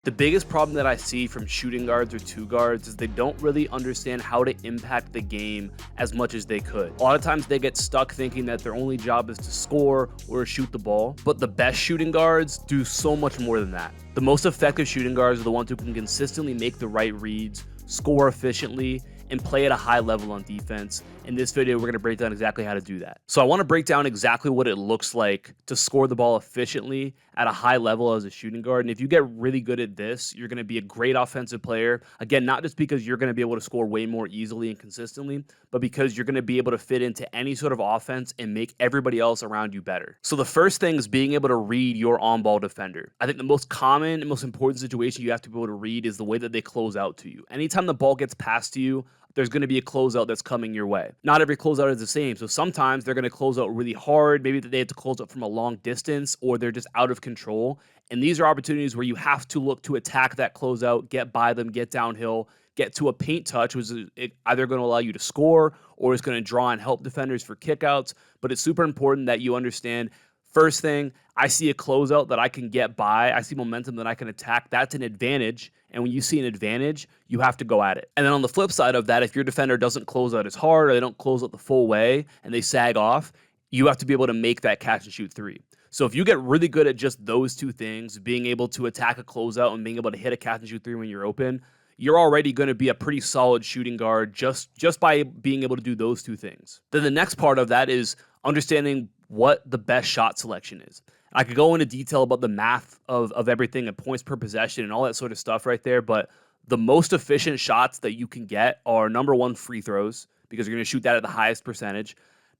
The biggest problem that I see from shooting guards or two guards is they don't really understand how to impact the game as much as they could. A lot of times they get stuck thinking that their only job is to score or shoot the ball, but the best shooting guards do so much more than that. The most effective shooting guards are the ones who can consistently make the right reads, score efficiently, and play at a high level on defense. In this video, we're going to break down exactly how to do that. So I want to break down exactly what it looks like to score the ball efficiently at a high level as a shooting guard. And if you get really good at this, you're going to be a great offensive player. Again, not just because you're going to be able to score way more easily and consistently, but because you're going to be able to fit into any sort of offense and make everybody else around you better. So the first thing is being able to read your on-ball defender. I think the most common and most important situation you have to be able to read is the way that they close out to you. Anytime the ball gets passed to you, there's going to be a closeout that's coming your way. Not every closeout is the same. So sometimes they're going to close out really hard. Maybe they have to close out from a long distance, or they're just out of control. And these are opportunities where you have to look to attack that closeout, get by them, get downhill, get to a paint touch, which is either going to allow you to score or it's going to draw and help defenders for kickouts. But it's super important that you understand, first thing, I see a closeout that I can get by. I see momentum that I can attack. That's an advantage. And when you see an advantage, you have to go at it. And then on the flip side of that, if your defender doesn't close out as hard or they don't close out the full way and they sag off, you have to be able to make that catch and shoot three. So if you get really good at just those two things, being able to attack a closeout and being able to hit a catch and shoot three when you're open, you're already going to be a pretty solid shooting guard just by being able to do those two things. Then the next part of that is understanding what the best shot selection is. I could go into detail about the math of everything and points per possession and all that sort of stuff right there, but the most efficient shots that you can get are number one, free throws, because you're going to shoot that at the highest percentage.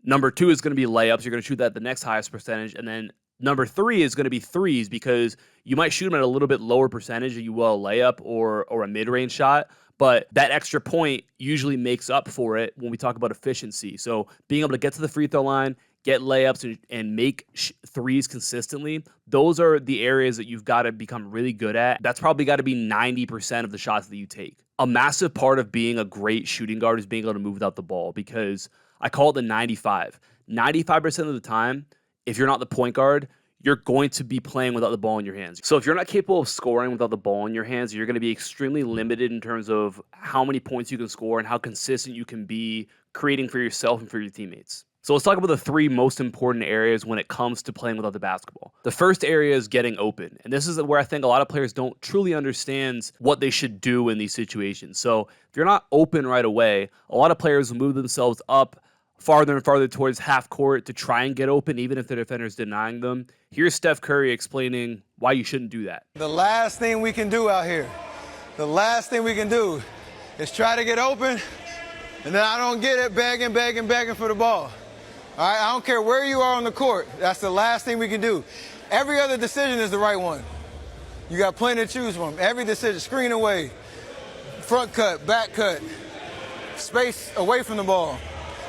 Number two is going to be layups. You're going to shoot that at the next highest percentage. And then number three is going to be threes, because you might shoot them at a little bit lower percentage than you will a layup or a mid-range shot. But that extra point usually makes up for it when we talk about efficiency. So being able to get to the free throw line, get layups, and make threes consistently, those are the areas that you've got to become really good at. That's probably got to be 90% of the shots that you take. A massive part of being a great shooting guard is being able to move without the ball, because I call it the 95. 95% of the time, if you're not the point guard, you're going to be playing without the ball in your hands. So if you're not capable of scoring without the ball in your hands, you're going to be extremely limited in terms of how many points you can score and how consistent you can be creating for yourself and for your teammates. So let's talk about the three most important areas when it comes to playing without the basketball. The first area is getting open. And this is where I think a lot of players don't truly understand what they should do in these situations. So if you're not open right away, a lot of players will move themselves up farther and farther towards half court to try and get open, even if the defender is denying them. Here's Steph Curry explaining why you shouldn't do that. The last thing we can do out here, the last thing we can do is try to get open, and then I don't get it begging for the ball. All right, I don't care where you are on the court. That's the last thing we can do. Every other decision is the right one. You got plenty to choose from. Every decision, screen away, front cut, back cut, space away from the ball.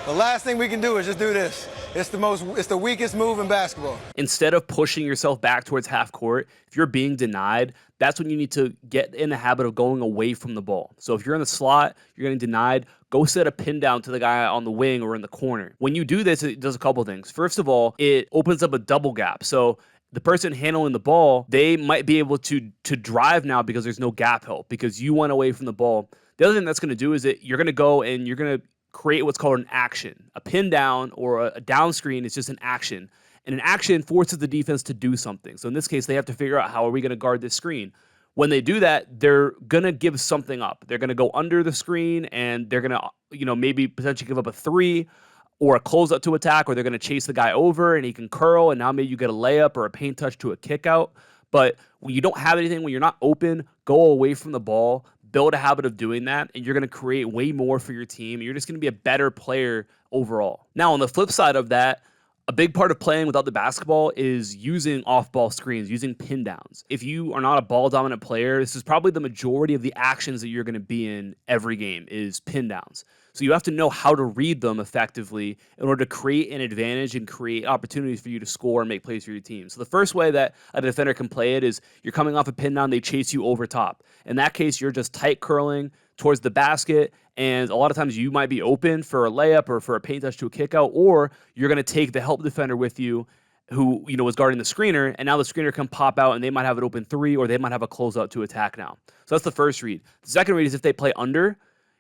The last thing we can do is just do this. It's the weakest move in basketball. Instead of pushing yourself back towards half court, if you're being denied, that's when you need to get in the habit of going away from the ball. So if you're in the slot, you're getting denied, go set a pin down to the guy on the wing or in the corner. When you do this, it does a couple things. First of all, it opens up a double gap. So the person handling the ball, they might be able to drive now because there's no gap help, because you went away from the ball. The other thing that's going to do is that you're going to go and you're going to create what's called an action. A pin down or a down screen is just an action. And an action forces the defense to do something. So in this case, they have to figure out, how are we going to guard this screen? When they do that, they're going to give something up. They're going to go under the screen, and they're going to, maybe potentially give up a three or a closeout to attack, or they're going to chase the guy over and he can curl, and now maybe you get a layup or a paint touch to a kick out. But when you don't have anything, when you're not open, go away from the ball. Build a habit of doing that, and you're going to create way more for your team. You're just going to be a better player overall. Now, on the flip side of that, a big part of playing without the basketball is using off-ball screens, using pin downs. If you are not a ball-dominant player, this is probably the majority of the actions that you're going to be in every game is pin downs. So you have to know how to read them effectively in order to create an advantage and create opportunities for you to score and make plays for your team. So the first way that a defender can play it is you're coming off a pin down, they chase you over top. In that case, you're just tight curling towards the basket, and a lot of times you might be open for a layup or for a paint touch to a kick out, or you're going to take the help defender with you who, was guarding the screener, and now the screener can pop out and they might have an open three, or they might have a closeout to attack now. So that's the first read. The second read is if they play under,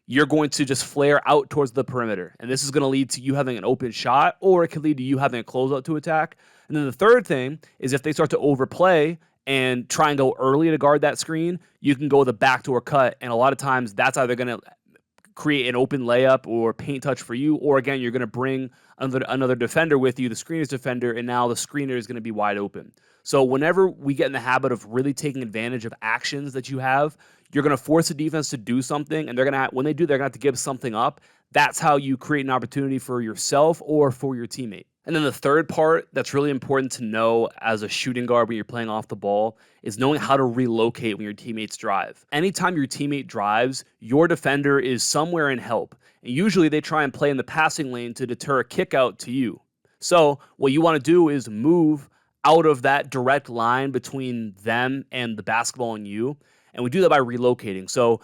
you're going to just flare out towards the perimeter. And this is going to lead to you having an open shot, or it could lead to you having a closeout to attack. And then the third thing is if they start to overplay and try and go early to guard that screen, you can go with a backdoor cut. And a lot of times that's either going to create an open layup or paint touch for you, or again, you're going to bring another defender with you, the screener's defender, and now the screener is going to be wide open. So whenever we get in the habit of really taking advantage of actions that you have, you're going to force the defense to do something, and they're going to, when they do, they're going to have to give something up. That's how you create an opportunity for yourself or for your teammate. And then the third part that's really important to know as a shooting guard when you're playing off the ball is knowing how to relocate when your teammates drive. Anytime your teammate drives, your defender is somewhere in help. And usually they try and play in the passing lane to deter a kick out to you. So what you want to do is move out of that direct line between them and the basketball and you. And we do that by relocating. So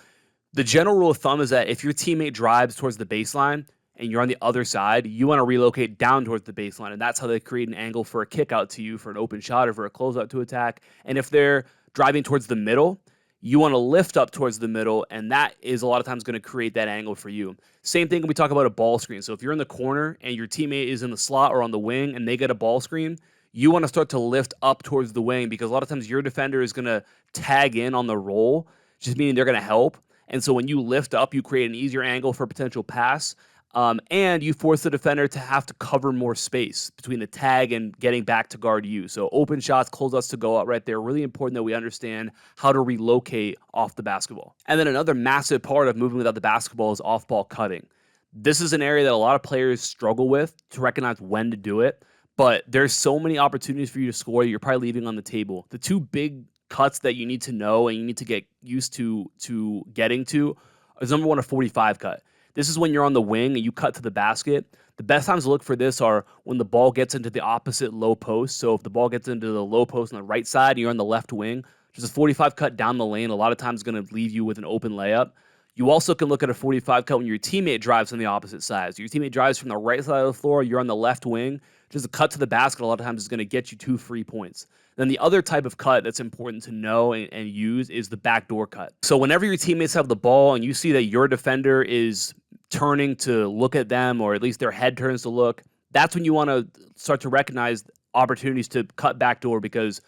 the general rule of thumb is that if your teammate drives towards the baseline, and you're on the other side, you want to relocate down towards the baseline. And that's how they create an angle for a kick out to you for an open shot or for a closeout to attack. And if they're driving towards the middle, you want to lift up towards the middle, and that is a lot of times going to create that angle for you. Same thing when we talk about a ball screen. So if you're in the corner and your teammate is in the slot or on the wing and they get a ball screen, you want to start to lift up towards the wing, because a lot of times your defender is going to tag in on the roll, just meaning they're going to help. And so when you lift up, you create an easier angle for a potential pass. And you force the defender to have to cover more space between the tag and getting back to guard you. So open shots, closeouts to go out right there. Really important that we understand how to relocate off the basketball. And then another massive part of moving without the basketball is off-ball cutting. This is an area that a lot of players struggle with to recognize when to do it. But there's so many opportunities for you to score that you're probably leaving on the table. The two big cuts that you need to know and you need to get used to getting to is number one, a 45 cut. This is when you're on the wing and you cut to the basket. The best times to look for this are when the ball gets into the opposite low post. So if the ball gets into the low post on the right side and you're on the left wing, just a 45 cut down the lane a lot of times is going to leave you with an open layup. You also can look at a 45 cut when your teammate drives on the opposite side. So your teammate drives from the right side of the floor, you're on the left wing. Just a cut to the basket a lot of times is going to get you 2 free points. Then the other type of cut that's important to know and use is the backdoor cut. So whenever your teammates have the ball and you see that your defender is turning to look at them, or at least their head turns to look, that's when you want to start to recognize opportunities to cut backdoor, because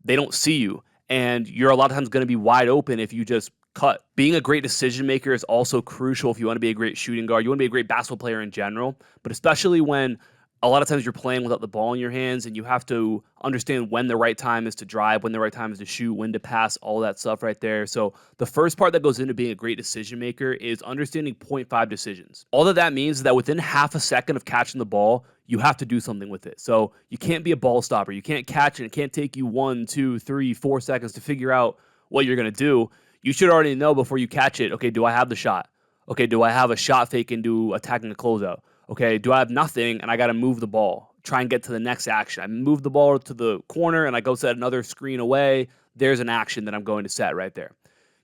they don't see you. And you're a lot of times going to be wide open if you just cut. Being a great decision maker is also crucial if you want to be a great shooting guard. You want to be a great basketball player in general, but especially when a lot of times you're playing without the ball in your hands and you have to understand when the right time is to drive, when the right time is to shoot, when to pass, all that stuff right there. So the first part that goes into being a great decision maker is understanding 0.5 decisions. All that means is that within half a second of catching the ball, you have to do something with it. So you can't be a ball stopper. You can't catch it. It can't take you 1, 2, 3, 4 seconds to figure out what you're going to do. You should already know before you catch it, okay, do I have the shot? Okay, do I have a shot fake into attacking the closeout? Okay, do I have nothing and I got to move the ball, try and get to the next action? I move the ball to the corner and I go set another screen away. There's an action that I'm going to set right there.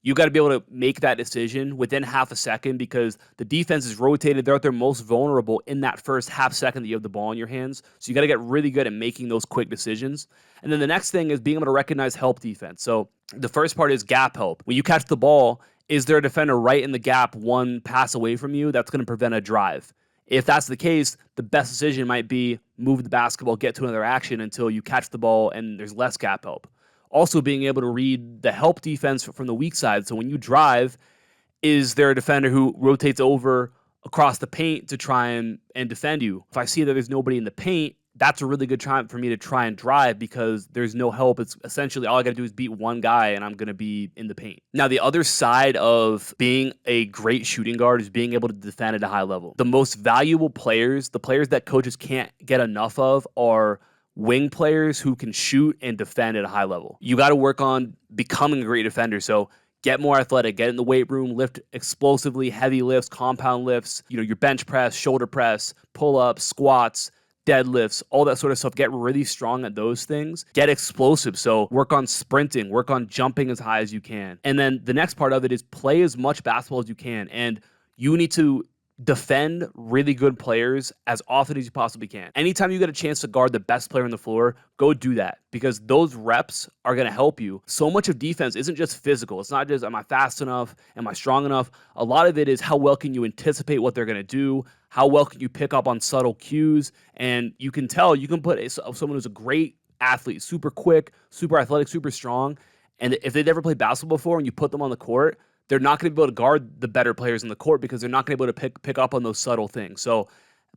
You got to be able to make that decision within half a second, because the defense is rotated. They're at their most vulnerable in that first half second that you have the ball in your hands. So you got to get really good at making those quick decisions. And then the next thing is being able to recognize help defense. So the first part is gap help. When you catch the ball, is there a defender right in the gap one pass away from you? That's going to prevent a drive. If that's the case, the best decision might be move the basketball, get to another action until you catch the ball and there's less gap help. Also being able to read the help defense from the weak side. So when you drive, is there a defender who rotates over across the paint to try and defend you? If I see that there's nobody in the paint, that's a really good time for me to try and drive, because there's no help. It's essentially all I got to do is beat one guy and I'm going to be in the paint. Now, the other side of being a great shooting guard is being able to defend at a high level. The most valuable players, the players that coaches can't get enough of, are wing players who can shoot and defend at a high level. You got to work on becoming a great defender. So get more athletic, get in the weight room, lift explosively, heavy lifts, compound lifts, your bench press, shoulder press, pull-ups, squats, deadlifts, all that sort of stuff. Get really strong at those things. Get explosive. So work on sprinting, work on jumping as high as you can. And then the next part of it is play as much basketball as you can. And you need to defend really good players as often as you possibly can. Anytime you get a chance to guard the best player on the floor, go do that, because those reps are going to help you. So much of defense isn't just physical. It's not just, am I fast enough? Am I strong enough? A lot of it is how well can you anticipate what they're going to do? How well can you pick up on subtle cues? And you can tell, you can put someone who's a great athlete, super quick, super athletic, super strong, and if they've never played basketball before and you put them on the court, they're not going to be able to guard the better players in the court because they're not going to be able to pick up on those subtle things. So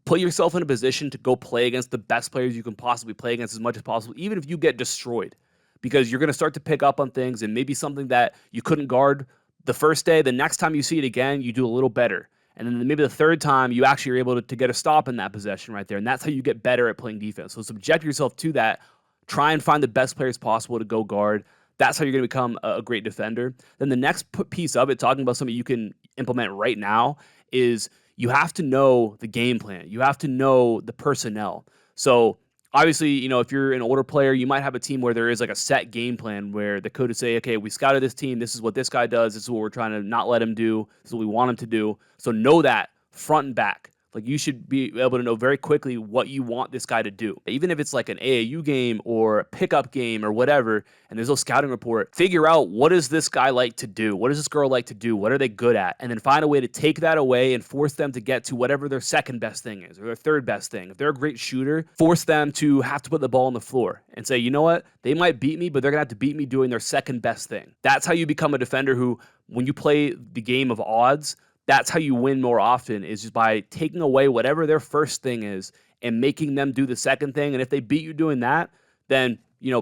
put yourself in a position to go play against the best players you can possibly play against as much as possible, even if you get destroyed, because you're going to start to pick up on things, and maybe something that you couldn't guard the first day, the next time you see it again, you do a little better. And then maybe the third time, you actually are able to get a stop in that possession right there. And that's how you get better at playing defense. So subject yourself to that. Try and find the best players possible to go guard. That's how you're going to become a great defender. Then the next piece of it, talking about something you can implement right now, is you have to know the game plan. You have to know the personnel. So obviously, if you're an older player, you might have a team where there is like a set game plan where the coach would say, okay, we scouted this team. This is what this guy does. This is what we're trying to not let him do. This is what we want him to do. So know that front and back. Like, you should be able to know very quickly what you want this guy to do. Even if it's like an AAU game or a pickup game or whatever, and there's no scouting report, figure out, what does this guy like to do? What does this girl like to do? What are they good at? And then find a way to take that away and force them to get to whatever their second best thing is or their third best thing. If they're a great shooter, force them to have to put the ball on the floor and say, you know what? They might beat me, but they're going to have to beat me doing their second best thing. That's how you become a defender who, when you play the game of odds, that's how you win more often, is just by taking away whatever their first thing is and making them do the second thing. And if they beat you doing that, then,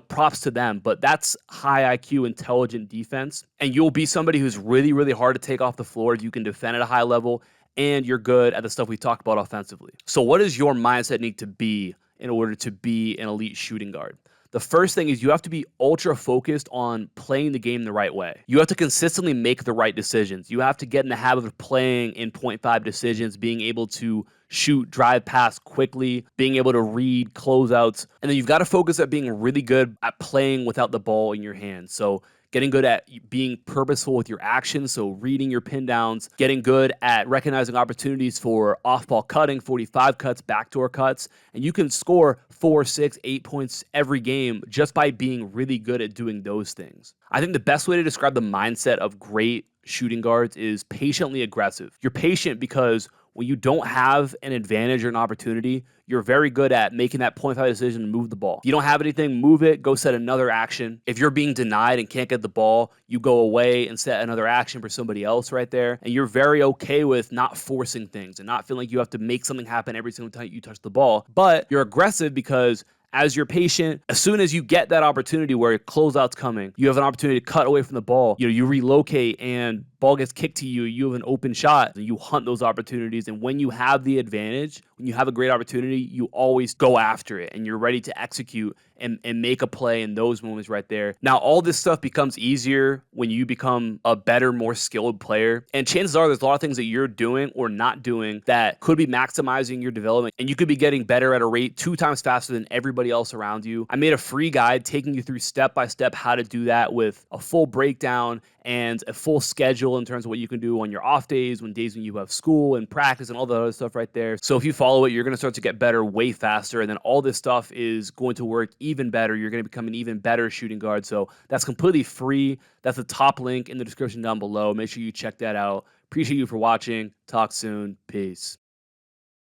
props to them. But that's high IQ, intelligent defense. And you'll be somebody who's really, really hard to take off the floor if you can defend at a high level and you're good at the stuff we talked about offensively. So what does your mindset need to be in order to be an elite shooting guard? The first thing is you have to be ultra focused on playing the game the right way. You have to consistently make the right decisions. You have to get in the habit of playing in 0.5 decisions, being able to shoot, drive, pass quickly, being able to read closeouts. And then you've got to focus at being really good at playing without the ball in your hands. So getting good at being purposeful with your actions, so reading your pin downs, getting good at recognizing opportunities for off-ball cutting, 45 cuts, backdoor cuts, and you can score 4, 6, 8 points every game just by being really good at doing those things. I think the best way to describe the mindset of great shooting guards is patiently aggressive. You're patient because when you don't have an advantage or an opportunity, you're very good at making that 0.5 decision to move the ball. If you don't have anything, move it, go set another action. If you're being denied and can't get the ball, you go away and set another action for somebody else right there. And you're very okay with not forcing things and not feeling like you have to make something happen every single time you touch the ball. But you're aggressive because as you're patient, as soon as you get that opportunity where a closeout's coming, you have an opportunity to cut away from the ball. You relocate and ball gets kicked to you, you have an open shot, and you hunt those opportunities. And when you have the advantage, when you have a great opportunity, you always go after it and you're ready to execute and make a play in those moments right there. Now, all this stuff becomes easier when you become a better, more skilled player. And chances are there's a lot of things that you're doing or not doing that could be maximizing your development. And you could be getting better at a rate 2 times faster than everybody else around you. I made a free guide taking you through step-by-step how to do that with a full breakdown and a full schedule in terms of what you can do on your off days, when you have school and practice and all the other stuff right there. So if you follow it, you're going to start to get better way faster. And then all this stuff is going to work even better. You're going to become an even better shooting guard. So that's completely free. That's the top link in the description down below. Make sure you check that out. Appreciate you for watching. Talk soon. Peace.